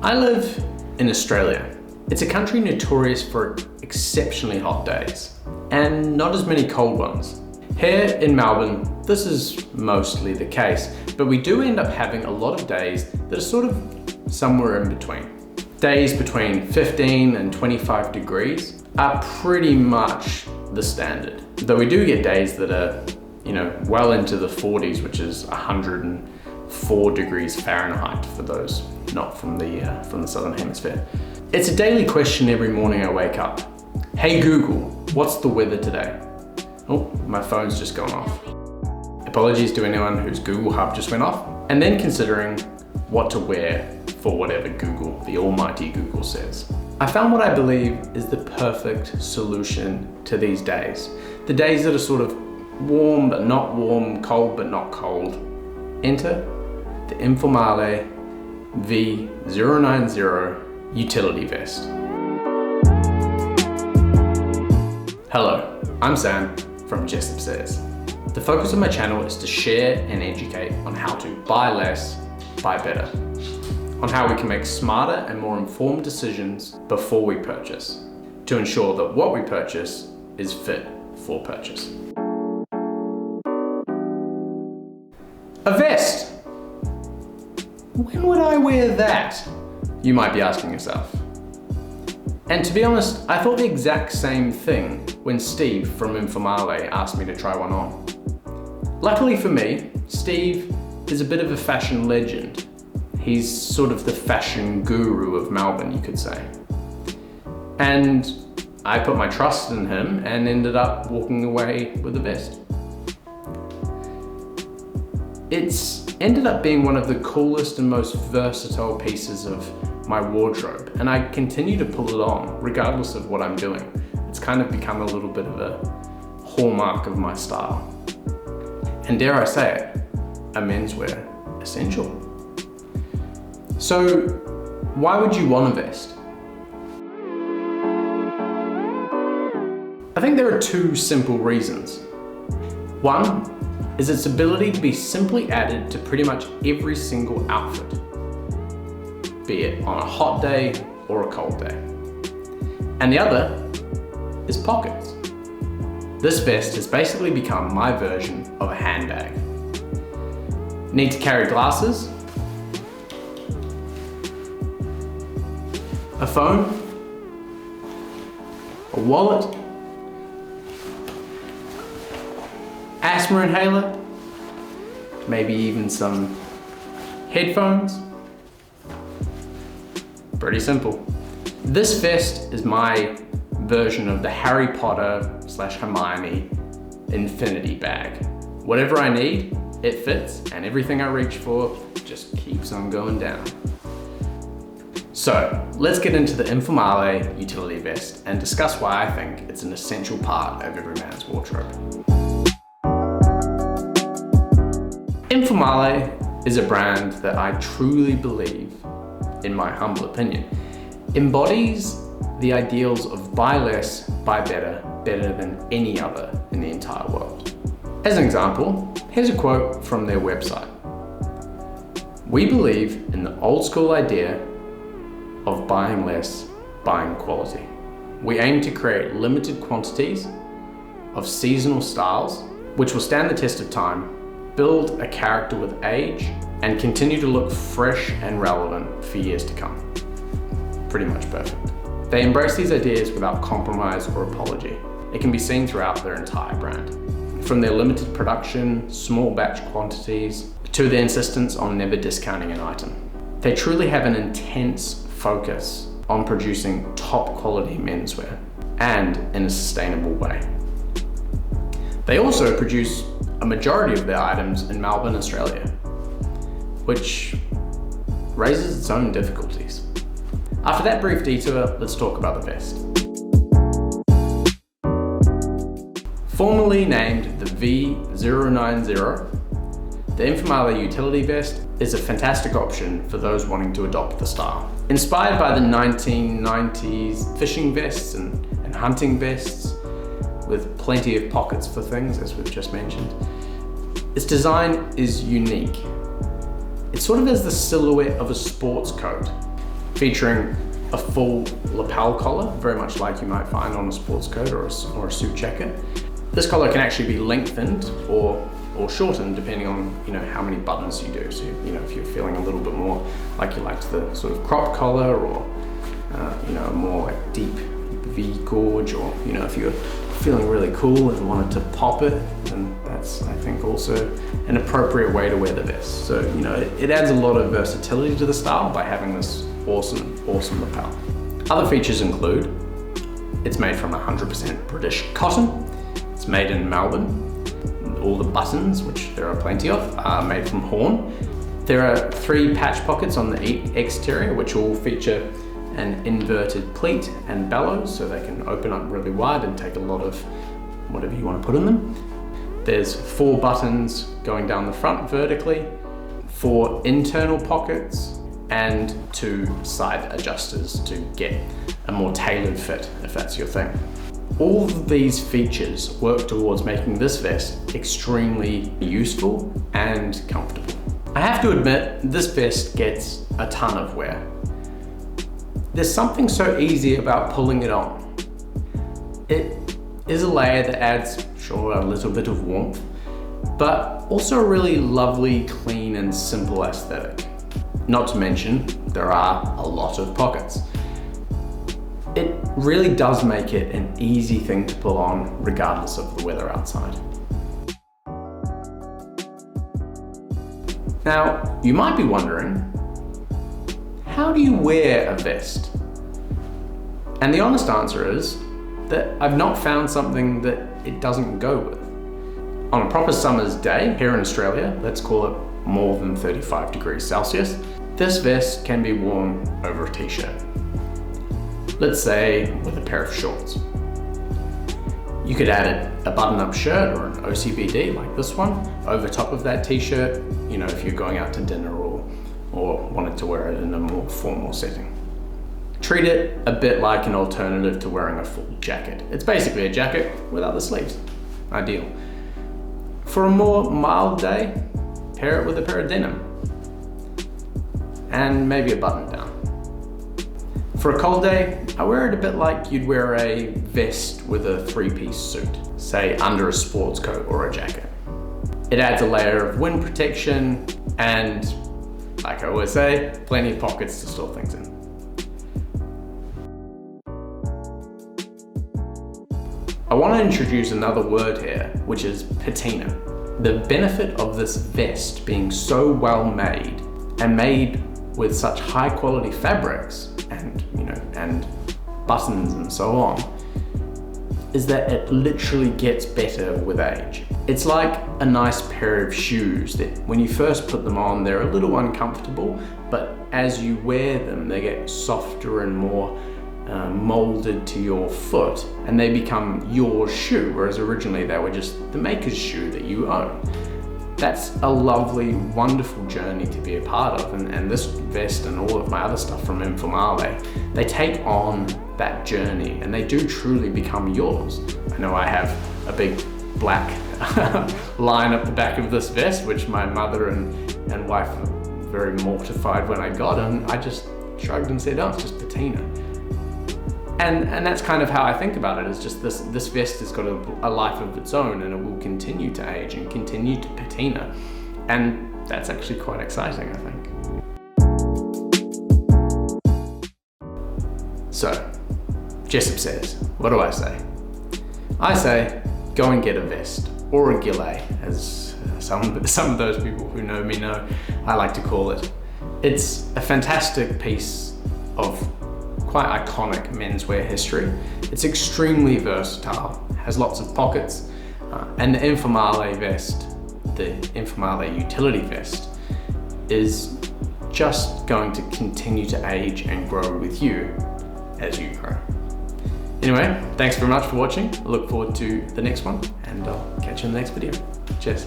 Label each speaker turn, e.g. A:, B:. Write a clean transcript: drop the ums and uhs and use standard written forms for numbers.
A: I live in Australia. It's a country notorious for exceptionally hot days and not as many cold ones. Here in Melbourne, this is mostly the case, but we do end up having a lot of days that are sort of somewhere in between. Days between 15 and 25 degrees are pretty much the standard. Though we do get days that are, well into the 40s, which is 104 degrees Fahrenheit for those not from the Southern Hemisphere. It's a daily question every morning I wake up. Hey Google, what's the weather today? Oh, my phone's just gone off. Apologies to anyone whose Google Hub just went off. And then considering what to wear for whatever Google, the almighty Google says. I found what I believe is the perfect solution to these days. The days that are sort of warm but not warm, cold but not cold. Enter the Informale V090 utility vest. Hello, I'm Sam from Jessup Says. The focus of my channel is to share and educate on how to buy less, buy better. On how we can make smarter and more informed decisions before we purchase, to ensure that what we purchase is fit for purchase. A vest! When would I wear that? You might be asking yourself. And to be honest, I thought the exact same thing when Steve from Informale asked me to try one on. Luckily for me, Steve is a bit of a fashion legend. He's sort of the fashion guru of Melbourne, you could say. And I put my trust in him and ended up walking away with a vest. It's ended up being one of the coolest and most versatile pieces of my wardrobe, and I continue to pull it on regardless of what I'm doing. It's kind of become a little bit of a hallmark of my style. And dare I say it, a menswear essential. So why would you want a vest? I think there are two simple reasons. One is its ability to be simply added to pretty much every single outfit, be it on a hot day or a cold day. And the other is pockets. This vest has basically become my version of a handbag. Need to carry glasses? A phone? A wallet? Asthma inhaler? Maybe even some headphones? Pretty simple. This vest is my version of the Harry Potter / Hermione infinity bag. Whatever I need, it fits, and everything I reach for just keeps on going down. So let's get into the Informale utility vest and discuss why I think it's an essential part of every man's wardrobe. Informale is a brand that I truly believe, in my humble opinion, embodies the ideals of buy less, buy better, better than any other in the entire world. As an example, here's a quote from their website. We believe in the old school idea of buying less, buying quality. We aim to create limited quantities of seasonal styles, which will stand the test of time, build a character with age, and continue to look fresh and relevant for years to come. Pretty much perfect. They embrace these ideas without compromise or apology. It can be seen throughout their entire brand. From their limited production, small batch quantities, to their insistence on never discounting an item. They truly have an intense focus on producing top quality menswear, and in a sustainable way. They also produce a majority of their items in Melbourne, Australia, which raises its own difficulties. After that brief detour, let's talk about the vest. Formerly named the V090, the Informale utility vest is a fantastic option for those wanting to adopt the style. Inspired by the 1990s fishing vests and hunting vests, with plenty of pockets for things, as we've just mentioned, its design is unique. It sort of has the silhouette of a sports coat. featuring a full lapel collar, very much like you might find on a sports coat or a suit jacket. This collar can actually be lengthened or shortened depending on how many buttons you do. So if you're feeling a little bit more like you liked the sort of crop collar, or a more like deep V gorge, or if you're feeling really cool and wanted to pop it, then that's, I think, also an appropriate way to wear the vest. So it adds a lot of versatility to the style by having this awesome lapel. Other features include, it's made from 100% British cotton. It's made in Melbourne. All the buttons, which there are plenty of, are made from horn. There are 3 patch pockets on the exterior, which all feature an inverted pleat and bellows, so they can open up really wide and take a lot of whatever you want to put in them. There's 4 buttons going down the front vertically, 4 internal pockets, and 2 side adjusters to get a more tailored fit, if that's your thing. All of these features work towards making this vest extremely useful and comfortable. I have to admit, this vest gets a ton of wear. There's something so easy about pulling it on. It is a layer that adds, sure, a little bit of warmth, but also a really lovely, clean and simple aesthetic. Not to mention, there are a lot of pockets. It really does make it an easy thing to pull on regardless of the weather outside. Now, you might be wondering, how do you wear a vest? And the honest answer is that I've not found something that it doesn't go with. On a proper summer's day here in Australia, let's call it more than 35 degrees Celsius, this vest can be worn over a t-shirt. Let's say with a pair of shorts. You could add a button-up shirt or an OCBD like this one over top of that t-shirt, if you're going out to dinner or wanted to wear it in a more formal setting. Treat it a bit like an alternative to wearing a full jacket. It's basically a jacket without the sleeves. Ideal. For a more mild day, pair it with a pair of denim and maybe a button down. For a cold day, I wear it a bit like you'd wear a vest with a 3-piece suit, say under a sports coat or a jacket. It adds a layer of wind protection and, like I always say, plenty of pockets to store things in. I want to introduce another word here, which is patina. The benefit of this vest being so well made and made with such high quality fabrics and buttons and so on, is that it literally gets better with age. It's like a nice pair of shoes that when you first put them on, they're a little uncomfortable, but as you wear them, they get softer and more molded to your foot, and they become your shoe, whereas originally they were just the maker's shoe that you own. That's a lovely, wonderful journey to be a part of, and this vest and all of my other stuff from Informale, they take on that journey and they do truly become yours. I know I have a big black line up the back of this vest, which my mother and wife were very mortified when I got, and I just shrugged and said, oh, it's just patina. And that's kind of how I think about it, is just this vest has got a life of its own, and it will continue to age and continue to patina. And that's actually quite exciting, I think. So, Jessup says, what do I say? I say, go and get a vest, or a gilet, as some of those people who know me know I like to call it. It's a fantastic piece of quite iconic menswear history. It's extremely versatile, has lots of pockets, and the Informale vest, the Informale utility vest, is just going to continue to age and grow with you as you grow. Anyway, thanks very much for watching. I look forward to the next one, and I'll catch you in the next video. Cheers.